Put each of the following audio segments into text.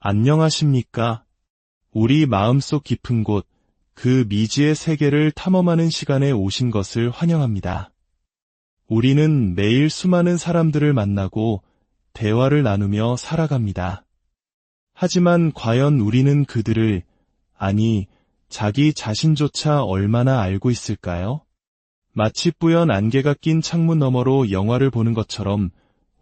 안녕하십니까? 우리 마음속 깊은 곳, 그 미지의 세계를 탐험하는 시간에 오신 것을 환영합니다. 우리는 매일 수많은 사람들을 만나고 대화를 나누며 살아갑니다. 하지만 과연 우리는 그들을, 아니, 자기 자신조차 얼마나 알고 있을까요? 마치 뿌연 안개가 낀 창문 너머로 영화를 보는 것처럼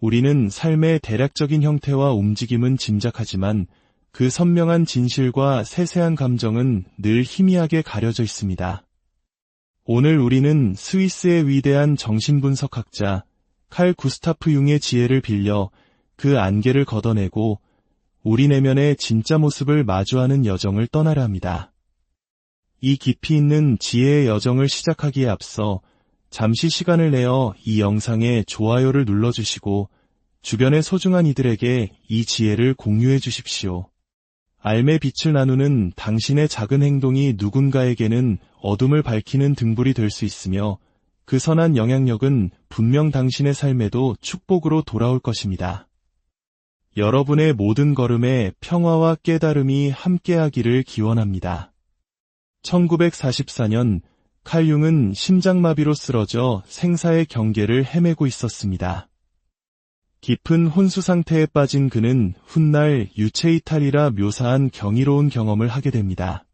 우리는 삶의 대략적인 형태와 움직임은 짐작하지만 그 선명한 진실과 세세한 감정은 늘 희미하게 가려져 있습니다. 오늘 우리는 스위스의 위대한 정신분석학자 칼 구스타프 융의 지혜를 빌려 그 안개를 걷어내고 우리 내면의 진짜 모습을 마주하는 여정을 떠나려 합니다. 이 깊이 있는 지혜의 여정을 시작하기에 앞서 잠시 시간을 내어 이 영상에 좋아요를 눌러주시고 주변의 소중한 이들에게 이 지혜를 공유해 주십시오. 삶의 빛을 나누는 당신의 작은 행동이 누군가에게는 어둠을 밝히는 등불이 될 수 있으며 그 선한 영향력은 분명 당신의 삶에도 축복으로 돌아올 것입니다. 여러분의 모든 걸음에 평화와 깨달음이 함께하기를 기원합니다. 1944년 칼 융은 심장마비로 쓰러져 생사의 경계를 헤매고 있었습니다. 깊은 혼수 상태에 빠진 그는 훗날 유체이탈이라 묘사한 경이로운 경험을 하게 됩니다.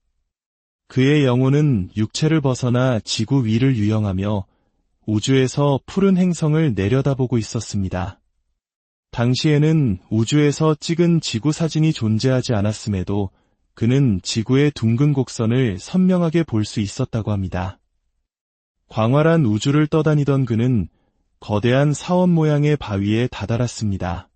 그의 영혼은 육체를 벗어나 지구 위를 유영하며 우주에서 푸른 행성을 내려다보고 있었습니다. 당시에는 우주에서 찍은 지구 사진이 존재하지 않았음에도 그는 지구의 둥근 곡선을 선명하게 볼 수 있었다고 합니다. 광활한 우주를 떠다니던 그는 거대한 사원 모양의 바위에 다다랐습니다.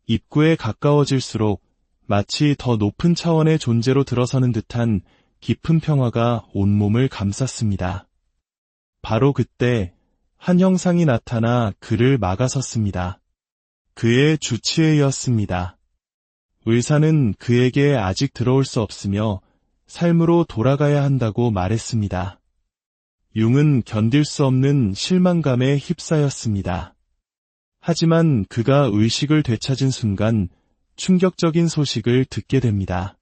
입구에 가까워질수록 마치 더 높은 차원의 존재로 들어서는 듯한 깊은 평화가 온몸을 감쌌습니다. 바로 그때 한 형상이 나타나 그를 막아섰습니다. 그의 주치의였습니다. 의사는 그에게 아직 들어올 수 없으며 삶으로 돌아가야 한다고 말했습니다. 융은 견딜 수 없는 실망감에 휩싸였습니다. 하지만 그가 의식을 되찾은 순간 충격적인 소식을 듣게 됩니다.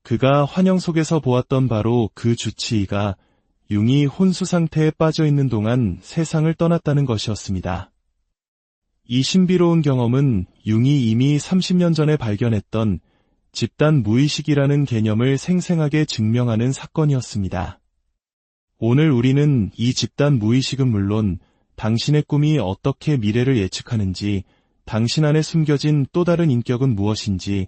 그가 환영 속에서 보았던 바로 그 주치의가 융이 혼수 상태에 빠져 있는 동안 세상을 떠났다는 것이었습니다. 이 신비로운 경험은 융이 이미 30년 전에 발견했던 집단 무의식이라는 개념을 생생하게 증명하는 사건이었습니다. 오늘 우리는 이 집단 무의식은 물론 당신의 꿈이 어떻게 미래를 예측하는지, 당신 안에 숨겨진 또 다른 인격은 무엇인지,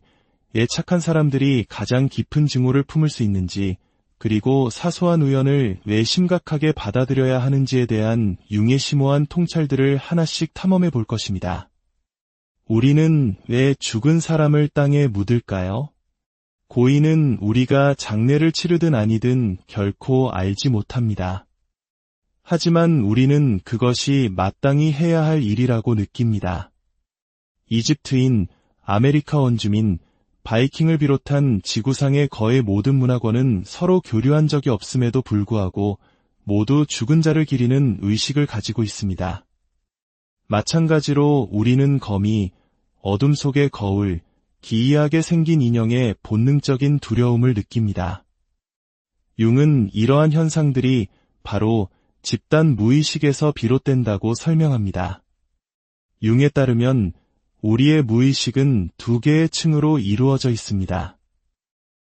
예착한 사람들이 가장 깊은 증오를 품을 수 있는지, 그리고 사소한 우연을 왜 심각하게 받아들여야 하는지에 대한 융의 심오한 통찰들을 하나씩 탐험해 볼 것입니다. 우리는 왜 죽은 사람을 땅에 묻을까요? 고인은 우리가 장례를 치르든 아니든 결코 알지 못합니다. 하지만 우리는 그것이 마땅히 해야 할 일이라고 느낍니다. 이집트인, 아메리카 원주민, 바이킹을 비롯한 지구상의 거의 모든 문화권은 서로 교류한 적이 없음에도 불구하고 모두 죽은 자를 기리는 의식을 가지고 있습니다. 마찬가지로 우리는 거미, 어둠 속의 거울, 기이하게 생긴 인형의 본능적인 두려움을 느낍니다. 융은 이러한 현상들이 바로 집단 무의식에서 비롯된다고 설명합니다. 융에 따르면 우리의 무의식은 두 개의 층으로 이루어져 있습니다.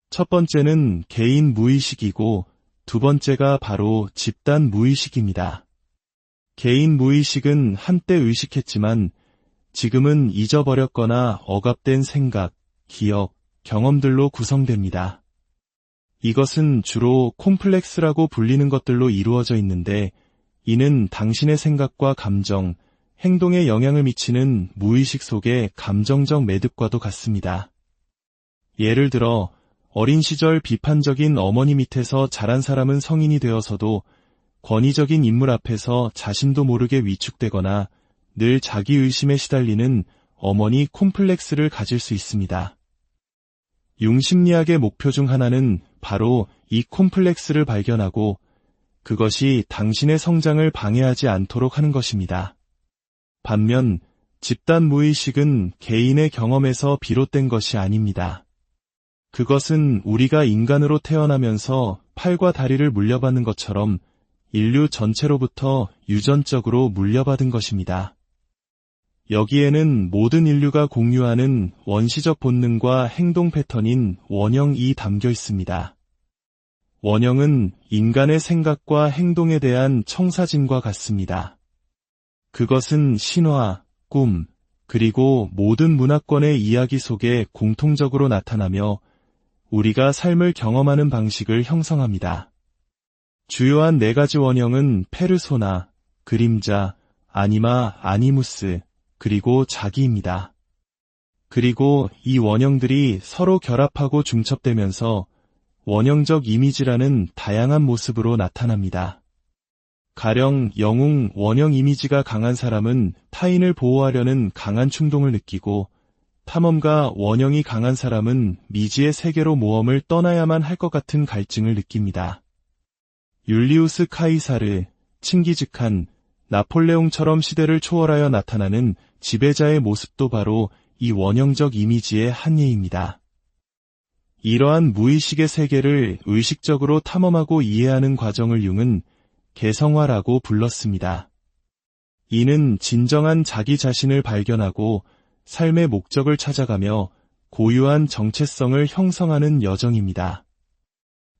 첫 번째는 개인 무의식이고 두 번째가 바로 집단 무의식입니다. 개인 무의식은 한때 의식했지만 지금은 잊어버렸거나 억압된 생각, 기억, 경험들로 구성됩니다. 이것은 주로 콤플렉스라고 불리는 것들로 이루어져 있는데 이는 당신의 생각과 감정, 행동에 영향을 미치는 무의식 속의 감정적 매듭과도 같습니다. 예를 들어 어린 시절 비판적인 어머니 밑에서 자란 사람은 성인이 되어서도 권위적인 인물 앞에서 자신도 모르게 위축되거나 늘 자기의심에 시달리는 어머니 콤플렉스를 가질 수 있습니다. 융 심리학의 목표 중 하나는 바로 이 콤플렉스를 발견하고 그것이 당신의 성장을 방해하지 않도록 하는 것입니다. 반면 집단 무의식은 개인의 경험에서 비롯된 것이 아닙니다. 그것은 우리가 인간으로 태어나면서 팔과 다리를 물려받는 것처럼 인류 전체로부터 유전적으로 물려받은 것입니다. 여기에는 모든 인류가 공유하는 원시적 본능과 행동 패턴인 원형이 담겨 있습니다. 원형은 인간의 생각과 행동에 대한 청사진과 같습니다. 그것은 신화, 꿈, 그리고 모든 문화권의 이야기 속에 공통적으로 나타나며 우리가 삶을 경험하는 방식을 형성합니다. 주요한 4가지 원형은 페르소나, 그림자, 아니마, 아니무스, 그리고 자기입니다. 그리고 이 원형들이 서로 결합하고 중첩되면서 원형적 이미지라는 다양한 모습으로 나타납니다. 가령 영웅 원형 이미지가 강한 사람은 타인을 보호하려는 강한 충동을 느끼고, 탐험가 원형이 강한 사람은 미지의 세계로 모험을 떠나야만 할 것 같은 갈증을 느낍니다. 율리우스 카이사르, 칭기즈칸, 나폴레옹처럼 시대를 초월하여 나타나는 지배자의 모습도 바로 이 원형적 이미지의 한 예입니다. 이러한 무의식의 세계를 의식적으로 탐험하고 이해하는 과정을 융은 개성화라고 불렀습니다. 이는 진정한 자기 자신을 발견하고 삶의 목적을 찾아가며 고유한 정체성을 형성하는 여정입니다.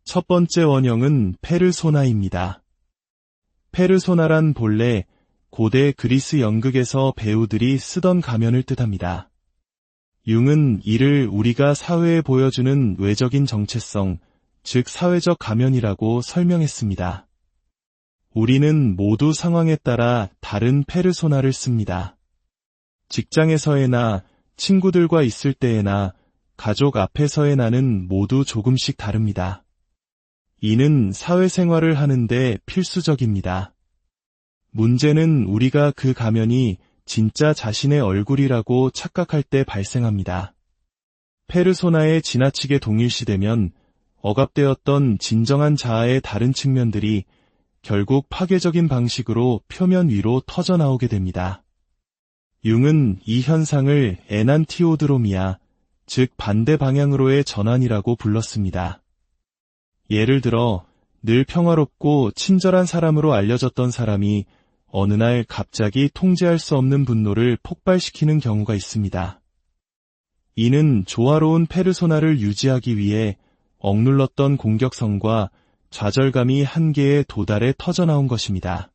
첫 번째 원형은 페르소나입니다. 페르소나란 본래 고대 그리스 연극에서 배우들이 쓰던 가면을 뜻합니다. 융은 이를 우리가 사회에 보여주는 외적인 정체성, 즉 사회적 가면이라고 설명했습니다. 우리는 모두 상황에 따라 다른 페르소나를 씁니다. 직장에서의 나, 친구들과 있을 때의 나, 가족 앞에서의 나는 모두 조금씩 다릅니다. 이는 사회생활을 하는데 필수적입니다. 문제는 우리가 그 가면이 진짜 자신의 얼굴이라고 착각할 때 발생합니다. 페르소나에 지나치게 동일시되면 억압되었던 진정한 자아의 다른 측면들이 결국 파괴적인 방식으로 표면 위로 터져나오게 됩니다. 융은 이 현상을 에난티오드로미아, 즉 반대 방향으로의 전환이라고 불렀습니다. 예를 들어 늘 평화롭고 친절한 사람으로 알려졌던 사람이 어느 날 갑자기 통제할 수 없는 분노를 폭발시키는 경우가 있습니다. 이는 조화로운 페르소나를 유지하기 위해 억눌렀던 공격성과 좌절감이 한계에 도달해 터져나온 것입니다.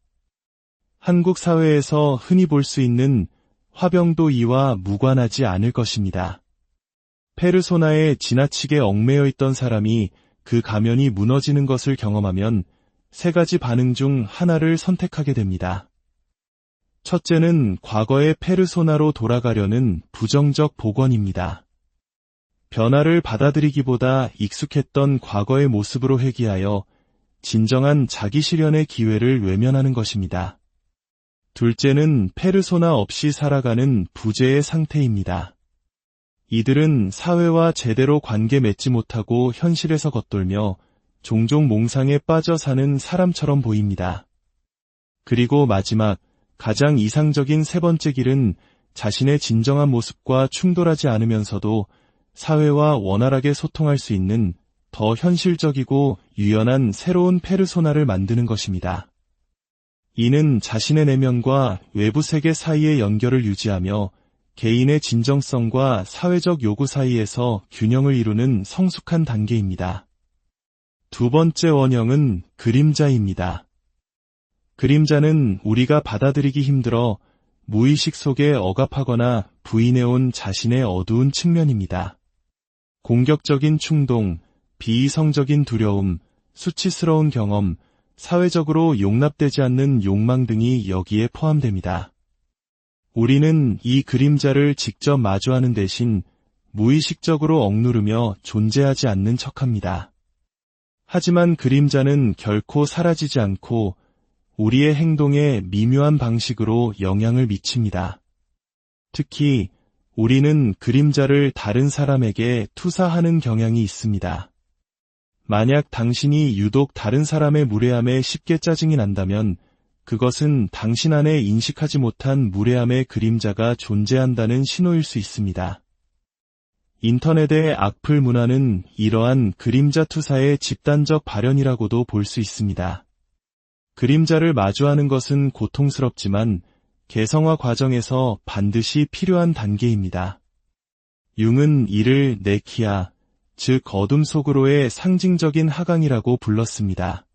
한국 사회에서 흔히 볼 수 있는 화병도 이와 무관하지 않을 것입니다. 페르소나에 지나치게 얽매여 있던 사람이 그 가면이 무너지는 것을 경험하면 3가지 반응 중 하나를 선택하게 됩니다. 첫째는 과거의 페르소나로 돌아가려는 부정적 복원입니다. 변화를 받아들이기보다 익숙했던 과거의 모습으로 회귀하여 진정한 자기 실현의 기회를 외면하는 것입니다. 둘째는 페르소나 없이 살아가는 부재의 상태입니다. 이들은 사회와 제대로 관계 맺지 못하고 현실에서 겉돌며 종종 몽상에 빠져 사는 사람처럼 보입니다. 그리고 마지막, 가장 이상적인 3번째 길은 자신의 진정한 모습과 충돌하지 않으면서도 사회와 원활하게 소통할 수 있는 더 현실적이고 유연한 새로운 페르소나를 만드는 것입니다. 이는 자신의 내면과 외부 세계 사이의 연결을 유지하며 개인의 진정성과 사회적 요구 사이에서 균형을 이루는 성숙한 단계입니다. 두 번째 원형은 그림자입니다. 그림자는 우리가 받아들이기 힘들어 무의식 속에 억압하거나 부인해온 자신의 어두운 측면입니다. 공격적인 충동, 비이성적인 두려움, 수치스러운 경험, 사회적으로 용납되지 않는 욕망 등이 여기에 포함됩니다. 우리는 이 그림자를 직접 마주하는 대신 무의식적으로 억누르며 존재하지 않는 척합니다. 하지만 그림자는 결코 사라지지 않고 우리의 행동에 미묘한 방식으로 영향을 미칩니다. 특히 우리는 그림자를 다른 사람에게 투사하는 경향이 있습니다. 만약 당신이 유독 다른 사람의 무례함에 쉽게 짜증이 난다면 그것은 당신 안에 인식하지 못한 무례함의 그림자가 존재한다는 신호일 수 있습니다. 인터넷의 악플 문화는 이러한 그림자 투사의 집단적 발현이라고도 볼 수 있습니다. 그림자를 마주하는 것은 고통스럽지만 개성화 과정에서 반드시 필요한 단계입니다. 융은 이를 네키아, 즉 어둠 속으로의 상징적인 하강이라고 불렀습니다.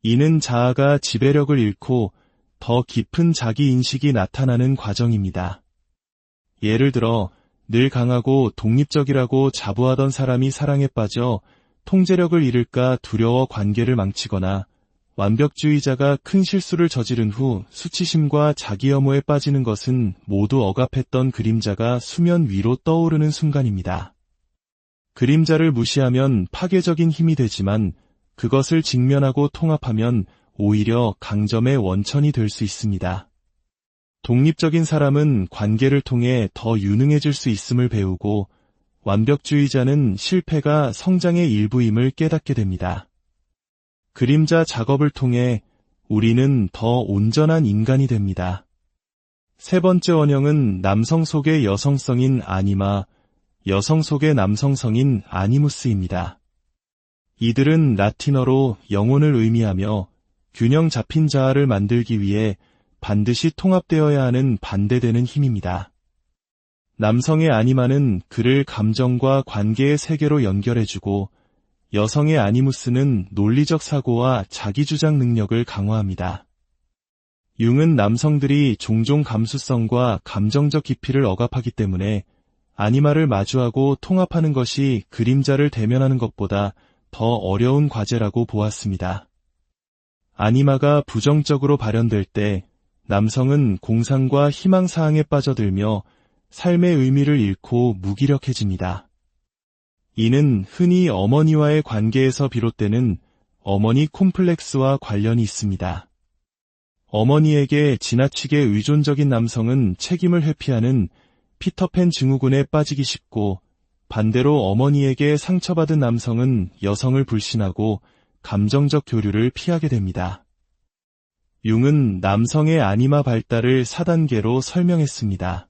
이는 자아가 지배력을 잃고 더 깊은 자기인식이 나타나는 과정입니다. 예를 들어 늘 강하고 독립적이라고 자부하던 사람이 사랑에 빠져 통제력을 잃을까 두려워 관계를 망치거나 완벽주의자가 큰 실수를 저지른 후 수치심과 자기 혐오에 빠지는 것은 모두 억압했던 그림자가 수면 위로 떠오르는 순간입니다. 그림자를 무시하면 파괴적인 힘이 되지만 그것을 직면하고 통합하면 오히려 강점의 원천이 될 수 있습니다. 독립적인 사람은 관계를 통해 더 유능해질 수 있음을 배우고 완벽주의자는 실패가 성장의 일부임을 깨닫게 됩니다. 그림자 작업을 통해 우리는 더 온전한 인간이 됩니다. 세 번째 원형은 남성 속의 여성성인 아니마, 여성 속의 남성성인 아니무스입니다. 이들은 라틴어로 영혼을 의미하며 균형 잡힌 자아를 만들기 위해 반드시 통합되어야 하는 반대되는 힘입니다. 남성의 아니마는 그를 감정과 관계의 세계로 연결해주고 여성의 아니무스는 논리적 사고와 자기주장 능력을 강화합니다. 융은 남성들이 종종 감수성과 감정적 깊이를 억압하기 때문에 아니마를 마주하고 통합하는 것이 그림자를 대면하는 것보다 더 어려운 과제라고 보았습니다. 아니마가 부정적으로 발현될 때 남성은 공상과 희망사항에 빠져들며 삶의 의미를 잃고 무기력해집니다. 이는 흔히 어머니와의 관계에서 비롯되는 어머니 콤플렉스와 관련이 있습니다. 어머니에게 지나치게 의존적인 남성은 책임을 회피하는 피터팬 증후군에 빠지기 쉽고 반대로 어머니에게 상처받은 남성은 여성을 불신하고 감정적 교류를 피하게 됩니다. 융은 남성의 아니마 발달을 4단계로 설명했습니다.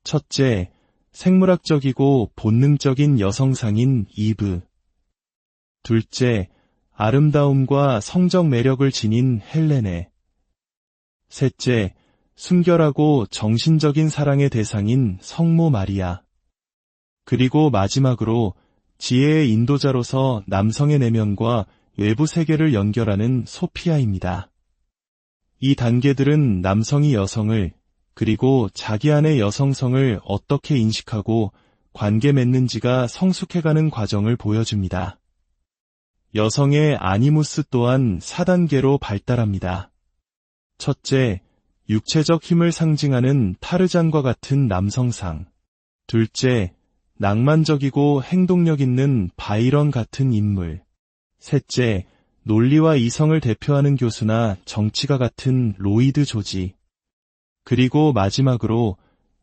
첫째, 생물학적이고 본능적인 여성상인 이브. 둘째, 아름다움과 성적 매력을 지닌 헬레네. 셋째, 순결하고 정신적인 사랑의 대상인 성모 마리아. 그리고 마지막으로 지혜의 인도자로서 남성의 내면과 외부 세계를 연결하는 소피아입니다. 이 단계들은 남성이 여성을 그리고 자기 안의 여성성을 어떻게 인식하고 관계 맺는지가 성숙해가는 과정을 보여줍니다. 여성의 아니무스 또한 4단계로 발달합니다. 첫째, 육체적 힘을 상징하는 타르잔과 같은 남성상. 둘째, 낭만적이고 행동력 있는 바이런 같은 인물. 셋째, 논리와 이성을 대표하는 교수나 정치가 같은 로이드 조지. 그리고 마지막으로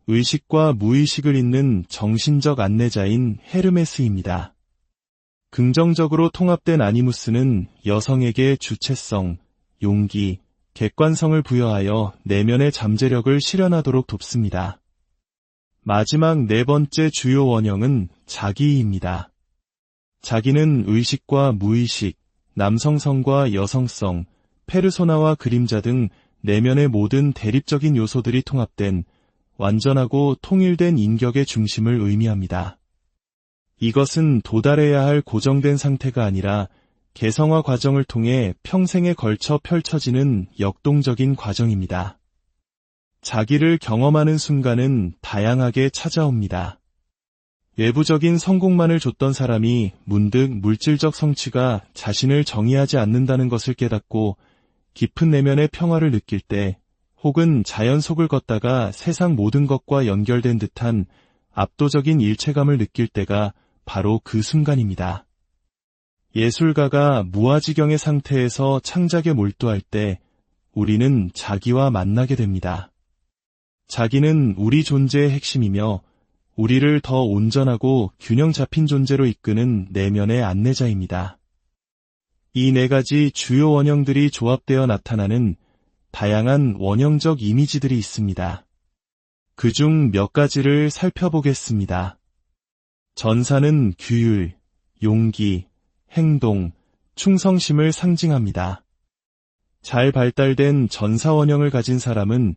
의식과 무의식을 잇는 정신적 안내자인 헤르메스입니다. 긍정적으로 통합된 아니무스는 여성에게 주체성, 용기, 객관성을 부여하여 내면의 잠재력을 실현하도록 돕습니다. 마지막 네 번째 주요 원형은 자기입니다. 자기는 의식과 무의식, 남성성과 여성성, 페르소나와 그림자 등 내면의 모든 대립적인 요소들이 통합된 완전하고 통일된 인격의 중심을 의미합니다. 이것은 도달해야 할 고정된 상태가 아니라 개성화 과정을 통해 평생에 걸쳐 펼쳐지는 역동적인 과정입니다. 자기를 경험하는 순간은 다양하게 찾아옵니다. 외부적인 성공만을 줬던 사람이 문득 물질적 성취가 자신을 정의하지 않는다는 것을 깨닫고 깊은 내면의 평화를 느낄 때, 혹은 자연 속을 걷다가 세상 모든 것과 연결된 듯한 압도적인 일체감을 느낄 때가 바로 그 순간입니다. 예술가가 무아지경의 상태에서 창작에 몰두할 때 우리는 자기와 만나게 됩니다. 자기는 우리 존재의 핵심이며 우리를 더 온전하고 균형 잡힌 존재로 이끄는 내면의 안내자입니다. 이 네 가지 주요 원형들이 조합되어 나타나는 다양한 원형적 이미지들이 있습니다. 그중 몇 가지를 살펴보겠습니다. 전사는 규율, 용기, 행동, 충성심을 상징합니다. 잘 발달된 전사 원형을 가진 사람은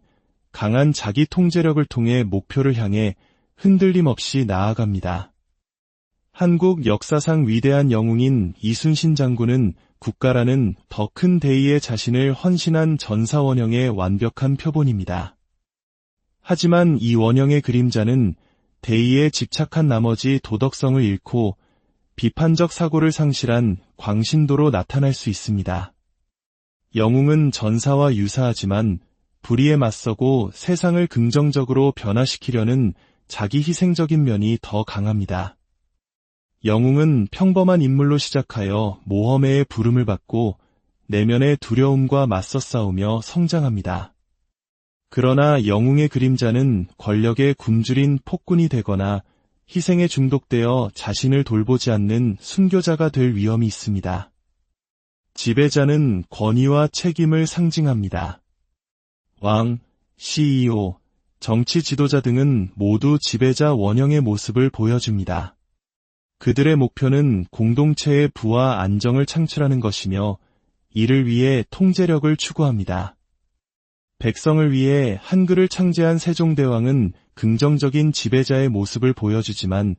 강한 자기 통제력을 통해 목표를 향해 흔들림 없이 나아갑니다. 한국 역사상 위대한 영웅인 이순신 장군은 국가라는 더 큰 대의에 자신을 헌신한 전사 원형의 완벽한 표본입니다. 하지만 이 원형의 그림자는 대의에 집착한 나머지 도덕성을 잃고 비판적 사고를 상실한 광신도로 나타날 수 있습니다. 영웅은 전사와 유사하지만 불의에 맞서고 세상을 긍정적으로 변화시키려는 자기 희생적인 면이 더 강합니다. 영웅은 평범한 인물로 시작하여 모험의 부름을 받고 내면의 두려움과 맞서 싸우며 성장합니다. 그러나 영웅의 그림자는 권력에 굶주린 폭군이 되거나 희생에 중독되어 자신을 돌보지 않는 순교자가 될 위험이 있습니다. 지배자는 권위와 책임을 상징합니다. 왕, CEO, 정치 지도자 등은 모두 지배자 원형의 모습을 보여줍니다. 그들의 목표는 공동체의 부와 안정을 창출하는 것이며 이를 위해 통제력을 추구합니다. 백성을 위해 한글을 창제한 세종대왕은 긍정적인 지배자의 모습을 보여주지만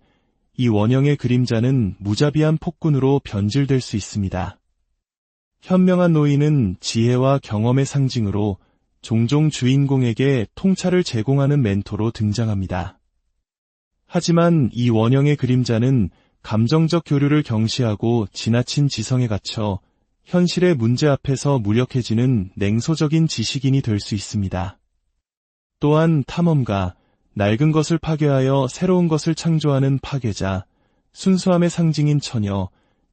이 원형의 그림자는 무자비한 폭군으로 변질될 수 있습니다. 현명한 노인은 지혜와 경험의 상징으로 종종 주인공에게 통찰을 제공하는 멘토로 등장합니다. 하지만 이 원형의 그림자는 감정적 교류를 경시하고 지나친 지성에 갇혀 현실의 문제 앞에서 무력해지는 냉소적인 지식인이 될 수 있습니다. 또한 탐험가, 낡은 것을 파괴하여 새로운 것을 창조하는 파괴자, 순수함의 상징인 처녀,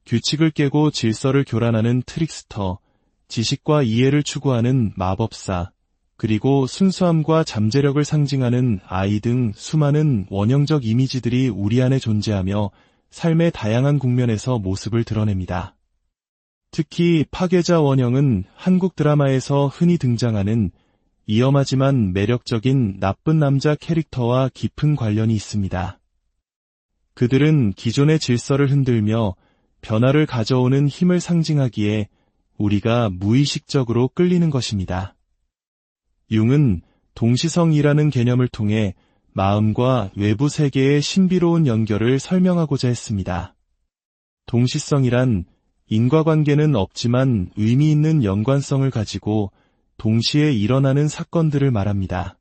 규칙을 깨고 질서를 교란하는 트릭스터, 지식과 이해를 추구하는 마법사, 그리고 순수함과 잠재력을 상징하는 아이 등 수많은 원형적 이미지들이 우리 안에 존재하며 삶의 다양한 국면에서 모습을 드러냅니다. 특히 파괴자 원형은 한국 드라마에서 흔히 등장하는 위험하지만 매력적인 나쁜 남자 캐릭터와 깊은 관련이 있습니다. 그들은 기존의 질서를 흔들며 변화를 가져오는 힘을 상징하기에 우리가 무의식적으로 끌리는 것입니다. 융은 동시성이라는 개념을 통해 마음과 외부 세계의 신비로운 연결을 설명하고자 했습니다. 동시성이란 인과관계는 없지만 의미 있는 연관성을 가지고 동시에 일어나는 사건들을 말합니다.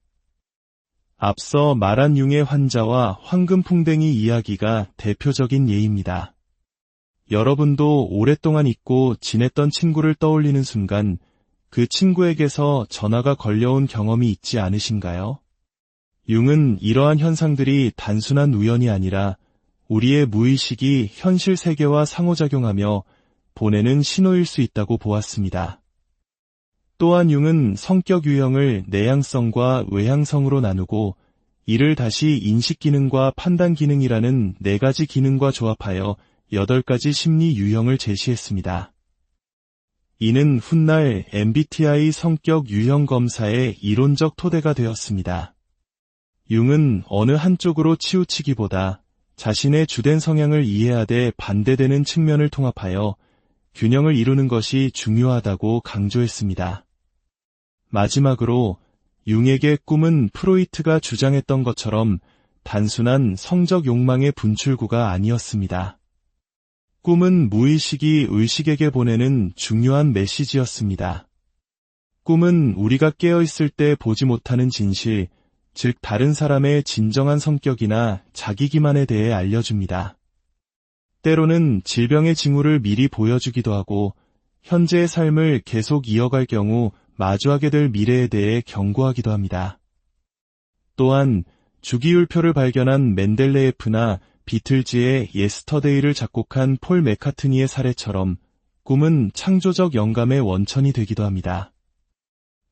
앞서 말한 융의 환자와 황금풍뎅이 이야기가 대표적인 예입니다. 여러분도 오랫동안 잊고 지냈던 친구를 떠올리는 순간 그 친구에게서 전화가 걸려온 경험이 있지 않으신가요? 융은 이러한 현상들이 단순한 우연이 아니라 우리의 무의식이 현실 세계와 상호작용하며 보내는 신호일 수 있다고 보았습니다. 또한 융은 성격 유형을 내향성과 외향성으로 나누고 이를 다시 인식 기능과 판단 기능이라는 4가지 기능과 조합하여 8가지 심리 유형을 제시했습니다. 이는 훗날 MBTI 성격 유형 검사의 이론적 토대가 되었습니다. 융은 어느 한쪽으로 치우치기보다 자신의 주된 성향을 이해하되 반대되는 측면을 통합하여 균형을 이루는 것이 중요하다고 강조했습니다. 마지막으로 융에게 꿈은 프로이트가 주장했던 것처럼 단순한 성적 욕망의 분출구가 아니었습니다. 꿈은 무의식이 의식에게 보내는 중요한 메시지였습니다. 꿈은 우리가 깨어있을 때 보지 못하는 진실, 즉 다른 사람의 진정한 성격이나 자기 기만에 대해 알려줍니다. 때로는 질병의 징후를 미리 보여주기도 하고 현재의 삶을 계속 이어갈 경우 마주하게 될 미래에 대해 경고하기도 합니다. 또한 주기율표를 발견한 맨델레예프나 비틀즈의 예스터데이를 작곡한 폴 맥카트니의 사례처럼 꿈은 창조적 영감의 원천이 되기도 합니다.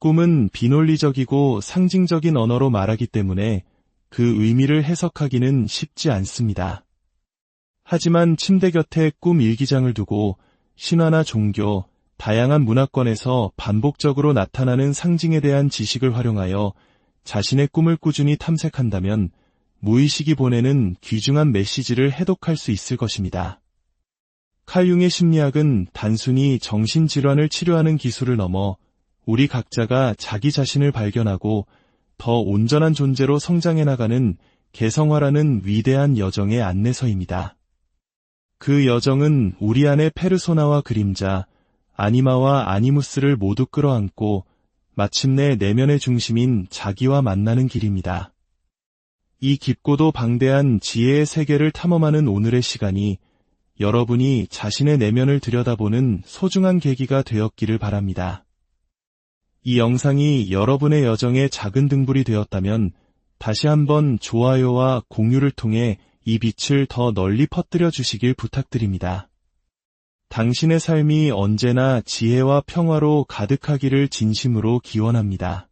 꿈은 비논리적이고 상징적인 언어로 말하기 때문에 그 의미를 해석하기는 쉽지 않습니다. 하지만 침대 곁에 꿈 일기장을 두고 신화나 종교, 다양한 문화권에서 반복적으로 나타나는 상징에 대한 지식을 활용하여 자신의 꿈을 꾸준히 탐색한다면 무의식이 보내는 귀중한 메시지를 해독할 수 있을 것입니다. 칼융의 심리학은 단순히 정신질환을 치료하는 기술을 넘어 우리 각자가 자기 자신을 발견하고 더 온전한 존재로 성장해 나가는 개성화라는 위대한 여정의 안내서입니다. 그 여정은 우리 안의 페르소나와 그림자, 아니마와 아니무스를 모두 끌어안고 마침내 내면의 중심인 자기와 만나는 길입니다. 이 깊고도 방대한 지혜의 세계를 탐험하는 오늘의 시간이 여러분이 자신의 내면을 들여다보는 소중한 계기가 되었기를 바랍니다. 이 영상이 여러분의 여정에 작은 등불이 되었다면 다시 한번 좋아요와 공유를 통해 이 빛을 더 널리 퍼뜨려 주시길 부탁드립니다. 당신의 삶이 언제나 지혜와 평화로 가득하기를 진심으로 기원합니다.